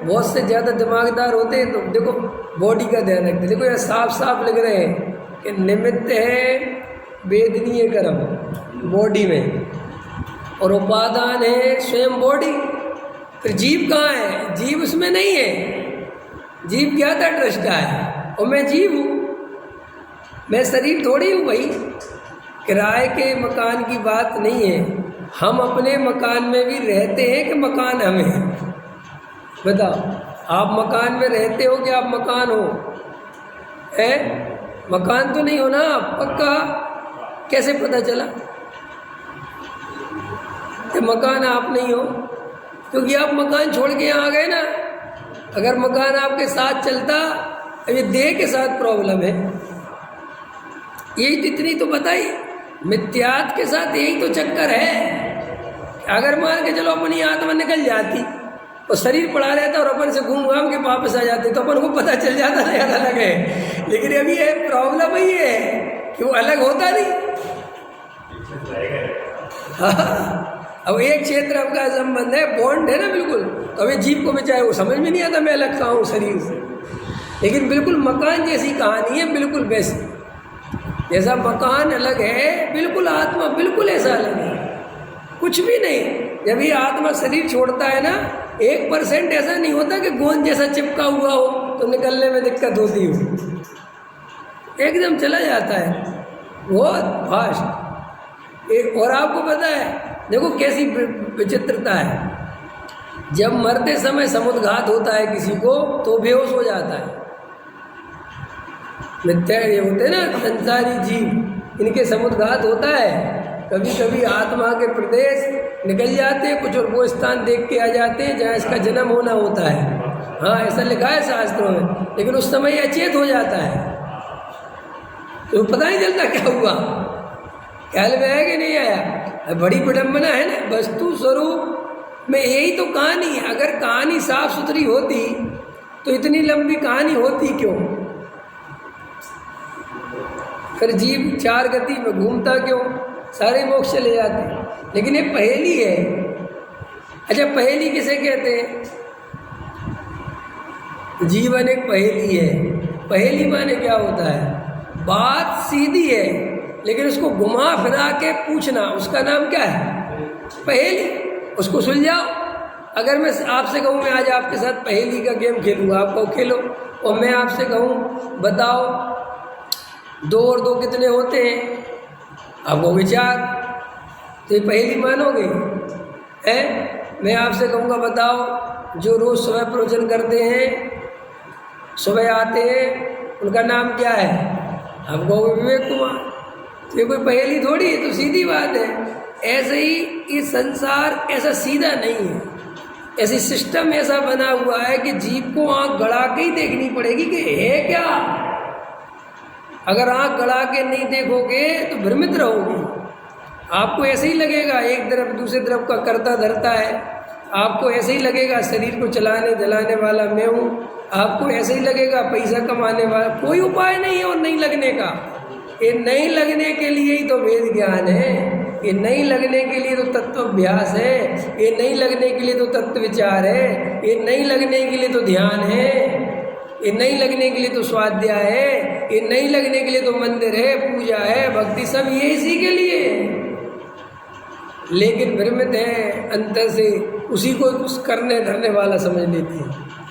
बहुत से ज़्यादा दिमागदार होते हैं तो देखो बॉडी का ध्यान रखते। देखो यहाँ साफ साफ लिख रहे हैं कि निमित्त है वेदनीय कर्म बॉडी में, और उपादान है स्वयं बॉडी। फिर जीव कहाँ है? जीव उसमें नहीं है। जीव क्या था? दृष्टा है, और मैं जीव हूँ, मैं शरीर थोड़ी हूँ भाई। किराए के मकान की बात नहीं है, हम अपने मकान में भी रहते हैं कि मकान हमें है? बताओ, आप मकान में रहते हो कि आप मकान हो? है मकान तो नहीं हो ना आप, पक्का? कैसे पता चला कि मकान आप नहीं हो? क्योंकि आप मकान छोड़ के यहाँ आ गए ना। अगर मकान आपके साथ चलता, ये देह के साथ प्रॉब्लम है, यही इतनी तो बताई। मिथ्यात्व के साथ यही तो चक्कर है। अगर मान के चलो अपनी आत्मा निकल जाती और शरीर पड़ा रहता और अपन से घूम घाम के वापस आ जाते तो अपन को पता चल जाता नहीं अलग है। लेकिन अभी ये प्रॉब्लम ही है कि वो अलग होता नहीं। हाँ, अब एक क्षेत्र आपका संबंध है, बॉन्ड है ना बिल्कुल। तो अभी जीव को बेचारे वो समझ में नहीं आता मैं अलग कहाँ हूँ शरीर से। लेकिन बिल्कुल मकान जैसी कहानी है, बिल्कुल वैसी। जैसा मकान अलग है, बिल्कुल आत्मा बिल्कुल ऐसा अलग है, कुछ भी नहीं। जब ये आत्मा शरीर छोड़ता है ना, 1% ऐसा नहीं होता कि गोंद जैसा चिपका हुआ हो तो निकलने में दिक्कत होती हो। एकदम चला जाता है बहुत फास्ट। और आपको पता है, देखो कैसी विचित्रता है। जब मरते समय समुद्घात होता है किसी को तो बेहोश हो जाता है। मिथ्या ये होते हैं ना संसारी जीव, इनके समुद्घात होता है। कभी कभी आत्मा के प्रदेश निकल जाते हैं कुछ, और वो स्थान देख के आ जाते हैं जहाँ इसका जन्म होना होता है। हाँ, ऐसा लिखा है शास्त्रों में। लेकिन उस समय अचेत हो जाता है तो पता नहीं चलता क्या हुआ, ख्याल में आया कि नहीं आया। बड़ी विडम्बना है ना। वस्तु स्वरूप में यही तो कहानी है। अगर कहानी साफ सुथरी होती तो इतनी लंबी कहानी होती क्यों? फिर जीव 4 गति में घूमता क्यों? सारे मोक्ष चले जाते। लेकिन ये पहेली है। अच्छा, पहेली किसे कहते हैं? जीवन एक पहेली है। पहेली माने क्या होता है? बात सीधी है लेकिन उसको घुमा फिरा के पूछना, उसका नाम क्या है? पहेली। उसको सुलझाओ। अगर मैं आपसे कहूँ मैं आज आपके साथ पहेली का गेम खेलूँगा, आप कहो खेलो, और मैं आपसे कहूँ बताओ 2 और 2 कितने होते हैं, आपको विचार, तो ये पहेली मानोगे? मैं आपसे कहूँगा बताओ जो रोज़ सुबह प्रवचन करते हैं, सुबह आते हैं, उनका नाम क्या है? आप कहोगे विवेक कुमार। तो ये कोई पहेली थोड़ी है, तो सीधी बात है। ऐसे ही ये संसार ऐसा सीधा नहीं है। ऐसी सिस्टम ऐसा बना हुआ है कि जीव को आँख गड़ा के ही देखनी पड़ेगी कि है क्या। अगर आँख गड़ा के नहीं देखोगे तो भ्रमित रहोगे। आपको ऐसे ही लगेगा एक तरफ दूसरे तरफ का करता धरता है। आपको ऐसे ही लगेगा शरीर को चलाने जलाने वाला मैं हूँ। आपको ऐसे ही लगेगा पैसा कमाने वाला। कोई उपाय नहीं है और नहीं लगने का। ये नहीं लगने के लिए ही तो वेद ज्ञान है। ये नहीं लगने के लिए तो तत्वाभ्यास है। ये नहीं लगने के लिए तो तत्व विचार है। ये नहीं लगने के लिए तो ध्यान है। ये नहीं लगने के लिए तो स्वाध्याय है। ये नहीं लगने के लिए तो मंदिर है, पूजा है, भक्ति, सब ये इसी के लिए है। लेकिन भ्रमित है अंतर से, उसी को कुछ करने धरने वाला समझ लेते हैं।